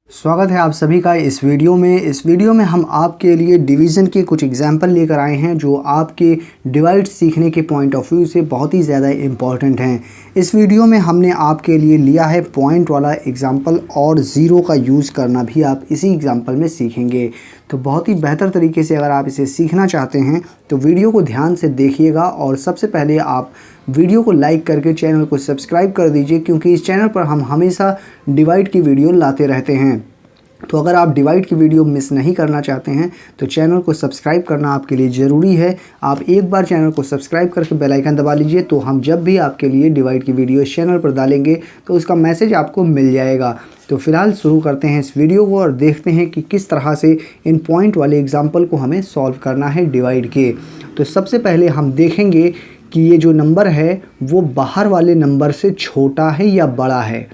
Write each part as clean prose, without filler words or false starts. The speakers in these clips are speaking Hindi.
स्वागत है आप सभी का इस वीडियो में हम आपके लिए डिवीज़न के कुछ एग्जाम्पल लेकर आए हैं जो आपके डिवाइड सीखने के पॉइंट ऑफ व्यू से बहुत ही ज़्यादा इम्पॉर्टेंट हैं। इस वीडियो में हमने आपके लिए लिया है पॉइंट वाला एग्जाम्पल और ज़ीरो का यूज़ करना भी आप इसी एग्जाम्पल में सीखेंगे। तो बहुत ही बेहतर तरीके से अगर आप इसे सीखना चाहते हैं तो वीडियो को ध्यान से देखिएगा और सबसे पहले आप वीडियो को लाइक करके चैनल को सब्सक्राइब कर दीजिए, क्योंकि इस चैनल पर हम हमेशा डिवाइड की वीडियो लाते रहते हैं। तो अगर आप डिवाइड की वीडियो मिस नहीं करना चाहते हैं तो चैनल को सब्सक्राइब करना आपके लिए ज़रूरी है। आप एक बार चैनल को सब्सक्राइब करके बेल आइकन दबा लीजिए, तो हम जब भी आपके लिए डिवाइड की वीडियो इस चैनल पर डालेंगे तो उसका मैसेज आपको मिल जाएगा। तो फिलहाल शुरू करते हैं इस वीडियो को और देखते हैं कि किस तरह से इन पॉइंट वाले एग्जाम्पल को हमें सॉल्व करना है डिवाइड के। तो सबसे पहले हम देखेंगे कि ये जो नंबर है वो बाहर वाले नंबर से छोटा है या बड़ा है।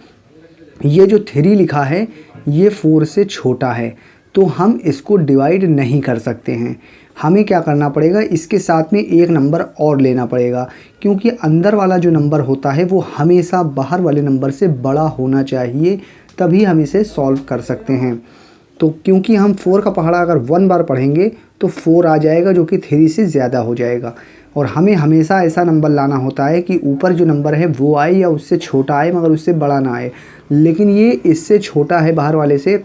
ये जो 3 लिखा है ये 4 से छोटा है, तो हम इसको डिवाइड नहीं कर सकते हैं। हमें क्या करना पड़ेगा, इसके साथ में एक नंबर और लेना पड़ेगा, क्योंकि अंदर वाला जो नंबर होता है वो हमेशा बाहर वाले नंबर से बड़ा होना चाहिए, तभी हम इसे सॉल्व कर सकते हैं। तो क्योंकि हम 4 का पहाड़ा अगर 1 बार पढ़ेंगे तो 4 आ जाएगा, जो कि 3 से ज़्यादा हो जाएगा। और हमें हमेशा ऐसा नंबर लाना होता है कि ऊपर जो नंबर है वो आए या उससे छोटा आए, मगर उससे बड़ा ना आए। लेकिन ये इससे छोटा है बाहर वाले से,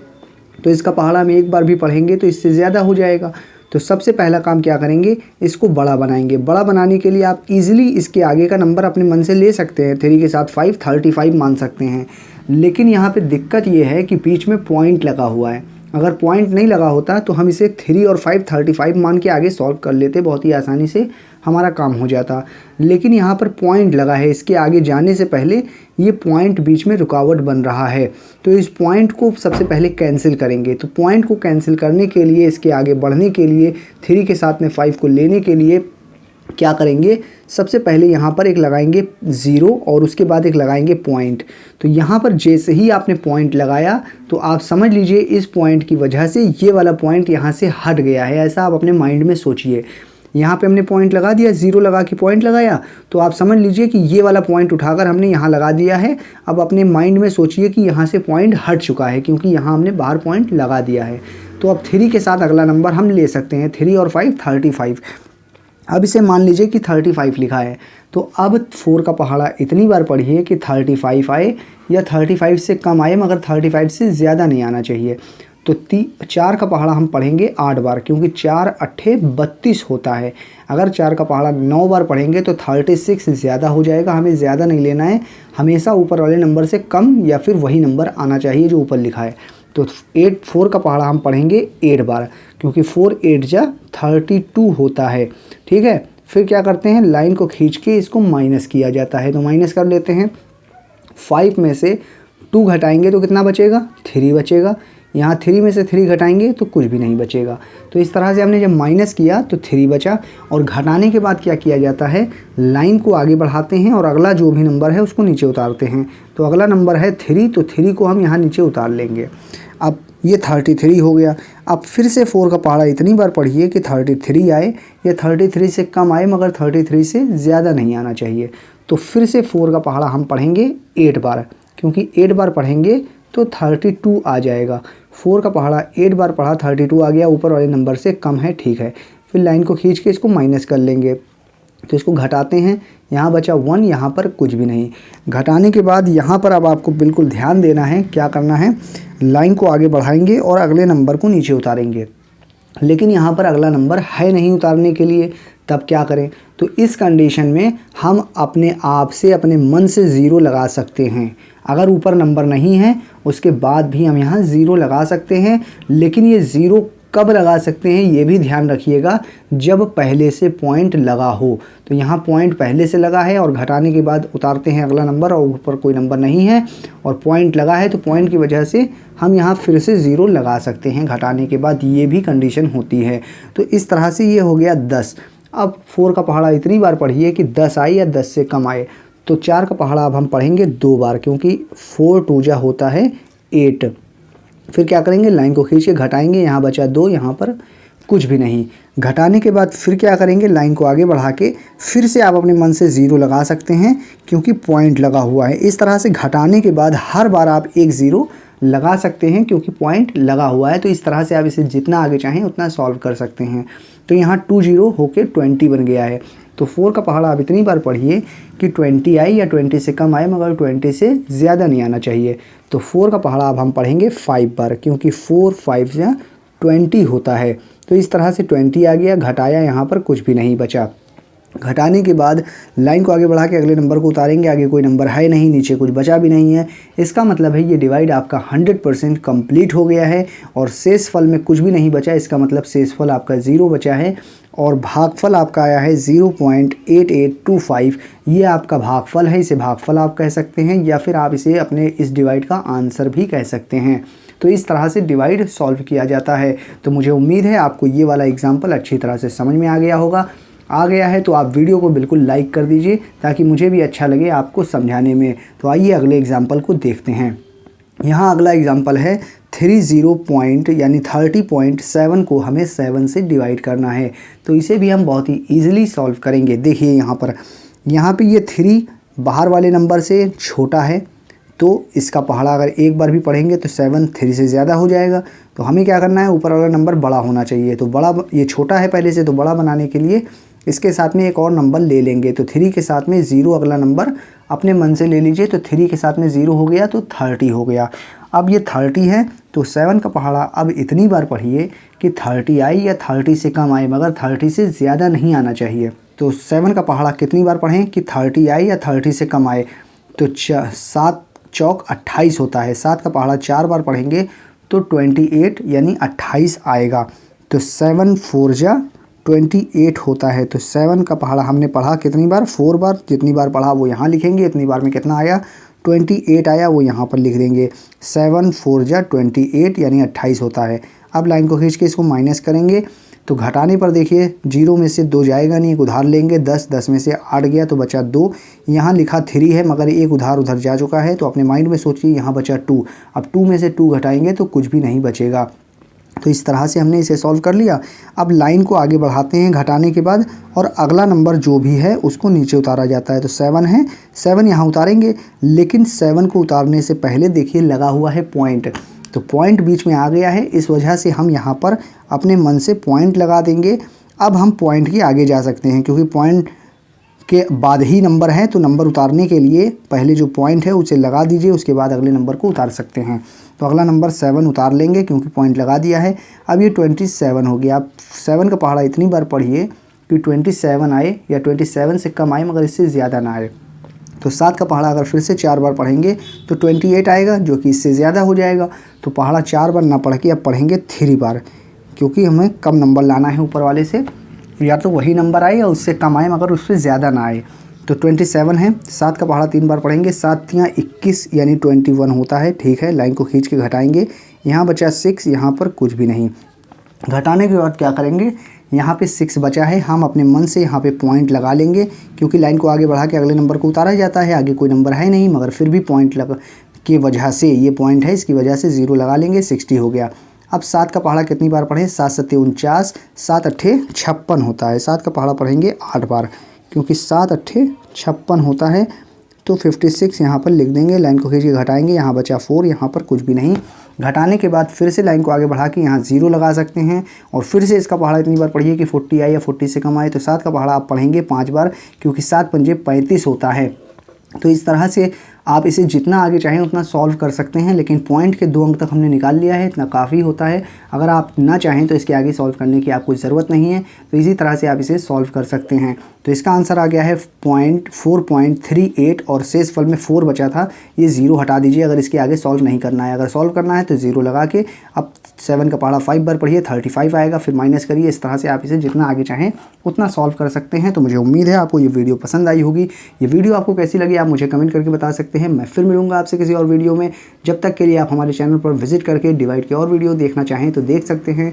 तो इसका पहाड़ा हम एक बार भी पढ़ेंगे तो इससे ज़्यादा हो जाएगा। तो सबसे पहला काम क्या करेंगे, इसको बड़ा बनाएंगे। बड़ा बनाने के लिए आप इजीली इसके आगे का नंबर अपने मन से ले सकते हैं। 3 के साथ 5 35 मान सकते हैं। लेकिन यहाँ पे दिक्कत ये है कि बीच में पॉइंट लगा हुआ है। अगर पॉइंट नहीं लगा होता तो हम इसे 3 और 5 35 मान के आगे सॉल्व कर लेते, बहुत ही आसानी से हमारा काम हो जाता। लेकिन यहाँ पर पॉइंट लगा है, इसके आगे जाने से पहले ये पॉइंट बीच में रुकावट बन रहा है। तो इस पॉइंट को सबसे पहले कैंसिल करेंगे। तो पॉइंट को कैंसिल करने के लिए, इसके आगे बढ़ने के लिए, 3 के साथ में 5 को लेने के लिए क्या करेंगे, सबसे पहले यहाँ पर एक लगाएंगे 0 और उसके बाद एक लगाएंगे पॉइंट। तो यहाँ पर जैसे ही आपने पॉइंट लगाया तो आप समझ लीजिए इस पॉइंट की वजह से ये वाला पॉइंट यहाँ से हट गया है। ऐसा आप अपने माइंड में सोचिए। यहाँ पे हमने पॉइंट लगा दिया, 0 लगा के पॉइंट लगाया, तो आप समझ लीजिए कि ये वाला पॉइंट उठाकर हमने यहाँ लगा दिया है। अब अपने माइंड में सोचिए कि यहाँ से पॉइंट हट चुका है, क्योंकि यहाँ हमने बाहर पॉइंट लगा दिया है। तो अब 3 के साथ अगला नंबर हम ले सकते हैं, 3 और 5 35। अब इसे मान लीजिए कि 35 लिखा है। तो अब 4 का पहाड़ा इतनी बार पढ़िए कि 35 आए या 35 से कम आए, मगर 35 से ज़्यादा नहीं आना चाहिए। तो 4 का पहाड़ा हम पढ़ेंगे 8 बार, क्योंकि 4 8 32 होता है। अगर 4 का पहाड़ा 9 बार पढ़ेंगे तो 36 से ज़्यादा हो जाएगा। हमें ज़्यादा नहीं लेना है, हमेशा ऊपर वाले नंबर से कम या फिर वही नंबर आना चाहिए जो ऊपर लिखा है। तो 4 का पहाड़ा हम पढ़ेंगे 8 बार, क्योंकि 4 8 जा 32 होता है। ठीक है, फिर क्या करते हैं, लाइन को खींच के इसको माइनस किया जाता है। तो माइनस कर लेते हैं। 5 में से 2 घटाएंगे तो कितना बचेगा, 3 बचेगा। यहाँ 3 में से 3 घटाएंगे तो कुछ भी नहीं बचेगा। तो इस तरह से हमने जब माइनस किया तो 3 बचा। और घटाने के बाद क्या किया जाता है, लाइन को आगे बढ़ाते हैं और अगला जो भी नंबर है उसको नीचे उतारते हैं। तो अगला नंबर है 3, तो 3 को हम यहाँ नीचे उतार लेंगे। अब ये 33 हो गया। अब फिर से 4 का पहाड़ा इतनी बार पढ़िए कि 33 आए या 33 से कम आए, मगर 33 से ज़्यादा नहीं आना चाहिए। तो फिर से 4 का पहाड़ा हम पढ़ेंगे 8 बार, क्योंकि 8 बार पढ़ेंगे तो 32 आ जाएगा। 4 का पहाड़ा 8 बार पढ़ा, 32 आ गया, ऊपर वाले नंबर से कम है, ठीक है। फिर लाइन को खींच के इसको माइनस कर लेंगे। तो इसको घटाते हैं, यहाँ बचा 1, यहाँ पर कुछ भी नहीं। घटाने के बाद यहाँ पर अब आपको बिल्कुल ध्यान देना है, क्या करना है, लाइन को आगे बढ़ाएंगे और अगले नंबर को नीचे उतारेंगे। लेकिन यहाँ पर अगला नंबर है नहीं उतारने के लिए, तब क्या करें। तो इस कंडीशन में हम अपने आप से, अपने मन से 0 लगा सकते हैं। अगर ऊपर नंबर नहीं है उसके बाद भी हम यहाँ 0 लगा सकते हैं। लेकिन ये 0 कब लगा सकते हैं ये भी ध्यान रखिएगा, जब पहले से पॉइंट लगा हो। तो यहाँ पॉइंट पहले से लगा है और घटाने के बाद उतारते हैं अगला नंबर और ऊपर कोई नंबर नहीं है और पॉइंट लगा है, तो पॉइंट की वजह से हम यहाँ फिर से 0 लगा सकते हैं घटाने के बाद। ये भी कंडीशन होती है। तो इस तरह से ये हो गया 10। अब 4 का पहाड़ा इतनी बार पढ़िए कि 10 आए या 10 से कम आए। तो 4 का पहाड़ा अब हम पढ़ेंगे 2 बार, क्योंकि 4 2 जा होता है 8। फिर क्या करेंगे, लाइन को खींच के घटाएंगे, यहाँ बचा 2, यहाँ पर कुछ भी नहीं। घटाने के बाद फिर क्या करेंगे, लाइन को आगे बढ़ा के फिर से आप अपने मन से 0 लगा सकते हैं, क्योंकि पॉइंट लगा हुआ है। इस तरह से घटाने के बाद हर बार आप एक 0 लगा सकते हैं क्योंकि पॉइंट लगा हुआ है। तो इस तरह से आप इसे जितना आगे चाहें उतना सॉल्व कर सकते हैं। तो यहाँ 2 0 होके 20 बन गया है। तो 4 का पहाड़ा आप इतनी बार पढ़िए कि 20 आए या 20 से कम आए, मगर 20 से ज़्यादा नहीं आना चाहिए। तो 4 का पहाड़ा अब हम पढ़ेंगे 5 बार, क्योंकि 4 5 या 20 होता है। तो इस तरह से 20 आ गया, घटाया, यहाँ पर कुछ भी नहीं बचा। घटाने के बाद लाइन को आगे बढ़ा के अगले नंबर को उतारेंगे, आगे कोई नंबर है नहीं, नीचे कुछ बचा भी नहीं है। इसका मतलब है ये डिवाइड आपका 100% कंप्लीट हो गया है और शेषफल में कुछ भी नहीं बचा। इसका मतलब शेषफल आपका 0 बचा है और भागफल आपका आया है 0.8825। ये आपका भागफल है, इसे भागफल आप कह सकते हैं या फिर आप इसे अपने इस डिवाइड का आंसर भी कह सकते हैं। तो इस तरह से डिवाइड सॉल्व किया जाता है। तो मुझे उम्मीद है आपको ये वाला एग्जाम्पल अच्छी तरह से समझ में आ गया है। तो आप वीडियो को बिल्कुल लाइक कर दीजिए ताकि मुझे भी अच्छा लगे आपको समझाने में। तो आइए अगले एग्जाम्पल को देखते हैं। यहाँ अगला एग्जाम्पल है 30.7 को हमें 7 से डिवाइड करना है। तो इसे भी हम बहुत ही ईजिली सॉल्व करेंगे। देखिए यहाँ पे ये 3 बाहर वाले नंबर से छोटा है, तो इसका पहाड़ा अगर एक बार भी पढ़ेंगे तो 7 3 से ज़्यादा हो जाएगा। तो हमें क्या करना है, ऊपर वाला नंबर बड़ा होना चाहिए। तो बड़ा, ये छोटा है पहले से, तो बड़ा बनाने के लिए इसके साथ में एक और नंबर ले लेंगे। तो 3 के साथ में 0 अगला नंबर अपने मन से ले लीजिए। तो 3 के साथ में 0 हो गया तो 30 हो गया। अब ये 30 है तो 7 का पहाड़ा अब इतनी बार पढ़िए कि 30 आए या 30 से कम आए, मगर 30 से ज़्यादा नहीं आना चाहिए। तो 7 का पहाड़ा कितनी बार पढ़ें कि 30 आए या 30 से कम आए। तो 7 चौक 28 होता है। 7 का पहाड़ा 4 बार पढ़ेंगे तो 28 यानी 28 आएगा। तो 7 4 जा 28 होता है। तो 7 का पहाड़ा हमने पढ़ा कितनी बार, 4 बार। जितनी बार पढ़ा वो यहाँ लिखेंगे, इतनी बार में कितना आया 28 आया, वो यहाँ पर लिख देंगे। 7 4 जा 28 यानी 28 होता है। अब लाइन को खींच के इसको माइनस करेंगे तो घटाने पर देखिए 0 में से 2 जाएगा नहीं, एक उधार लेंगे। 10 में से 8 गया तो बचा 2। यहाँ लिखा 3 है मगर एक उधार उधर जा चुका है। तो अपने माइंड में सोचिए यहाँ बचा 2। अब 2 में से 2 घटाएंगे तो कुछ भी नहीं बचेगा। तो इस तरह से हमने इसे सॉल्व कर लिया। अब लाइन को आगे बढ़ाते हैं घटाने के बाद, और अगला नंबर जो भी है उसको नीचे उतारा जाता है। तो 7 है, 7 यहाँ उतारेंगे, लेकिन 7 को उतारने से पहले देखिए लगा हुआ है पॉइंट। तो पॉइंट बीच में आ गया है, इस वजह से हम यहाँ पर अपने मन से पॉइंट लगा देंगे। अब हम पॉइंट के आगे जा सकते हैं, क्योंकि पॉइंट के बाद ही नंबर है। तो नंबर उतारने के लिए पहले जो पॉइंट है उसे लगा दीजिए, उसके बाद अगले नंबर को उतार सकते हैं। तो अगला नंबर 7 उतार लेंगे क्योंकि पॉइंट लगा दिया है। अब ये 27 हो गया। आप 7 का पहाड़ा इतनी बार पढ़िए कि 27 आए या 27 से कम आए, मगर इससे ज़्यादा ना आए। तो 7 का पहाड़ा अगर फिर से 4 बार पढ़ेंगे तो 28 आएगा, जो कि इससे ज़्यादा हो जाएगा। तो पहाड़ा 4 बार ना पढ़ के अब पढ़ेंगे 3 बार, क्योंकि हमें कम नंबर लाना है ऊपर वाले से। या तो वही नंबर आए या उससे कम आए, मगर उससे ज़्यादा ना आए। तो 27 है। 7 का पहाड़ा 3 बार पढ़ेंगे। 7 तियाँ 21 यानी 21 होता है। ठीक है, लाइन को खींच के घटाएंगे। यहाँ बचा 6, यहाँ पर कुछ भी नहीं। घटाने के बाद क्या करेंगे, यहाँ पे 6 बचा है, हम अपने मन से यहाँ पे पॉइंट लगा लेंगे, क्योंकि लाइन को आगे बढ़ा के अगले नंबर को उतारा जाता है। आगे कोई नंबर है नहीं, मगर फिर भी पॉइंट लगा की वजह से, ये पॉइंट है इसकी वजह से 0 लगा लेंगे। 60 हो गया। अब 7 का पहाड़ा कितनी बार पढ़ें, 7 7 49, 7 8 56 होता है। 7 का पहाड़ा पढ़ेंगे 8 बार, क्योंकि 7 8 56 होता है। तो 56 यहाँ पर लिख देंगे। लाइन को खींच के घटाएंगे, यहाँ बचा 4, यहाँ पर कुछ भी नहीं। घटाने के बाद फिर से लाइन को आगे बढ़ा के यहाँ 0 लगा सकते हैं, और फिर से इसका पहाड़ा इतनी बार पढ़िए कि 40 आए या 40 से कम आए। तो 7 का पहाड़ा आप पढ़ेंगे 5 बार, क्योंकि 7 पंजे 35 होता है। तो इस तरह से आप इसे जितना आगे चाहें उतना सॉल्व कर सकते हैं, लेकिन पॉइंट के 2 अंक तक हमने निकाल लिया है, इतना काफ़ी होता है। अगर आप ना चाहें तो इसके आगे सॉल्व करने की आपको ज़रूरत नहीं है। तो इसी तरह से आप इसे सॉल्व कर सकते हैं। तो इसका आंसर आ गया है 4.38, और शेषफल में 4 बचा था, ये 0 हटा दीजिए अगर इसके आगे सॉल्व नहीं करना है। अगर सॉल्व करना है तो 0 लगा के अब 7 का पहाड़ा 5 बार पढ़िए, 35 आएगा, फिर माइनस करिए। इस तरह से आप इसे जितना आगे चाहें उतना सॉल्व कर सकते हैं। तो मुझे उम्मीद है आपको ये वीडियो पसंद आई होगी। ये वीडियो आपको कैसी लगी आप मुझे कमेंट करके बता सकते हैं। मैं फिर मिलूंगा आपसे किसी और वीडियो में। जब तक के लिए आप हमारे चैनल पर विजिट करके डिवाइड की और वीडियो देखना चाहें तो देख सकते हैं।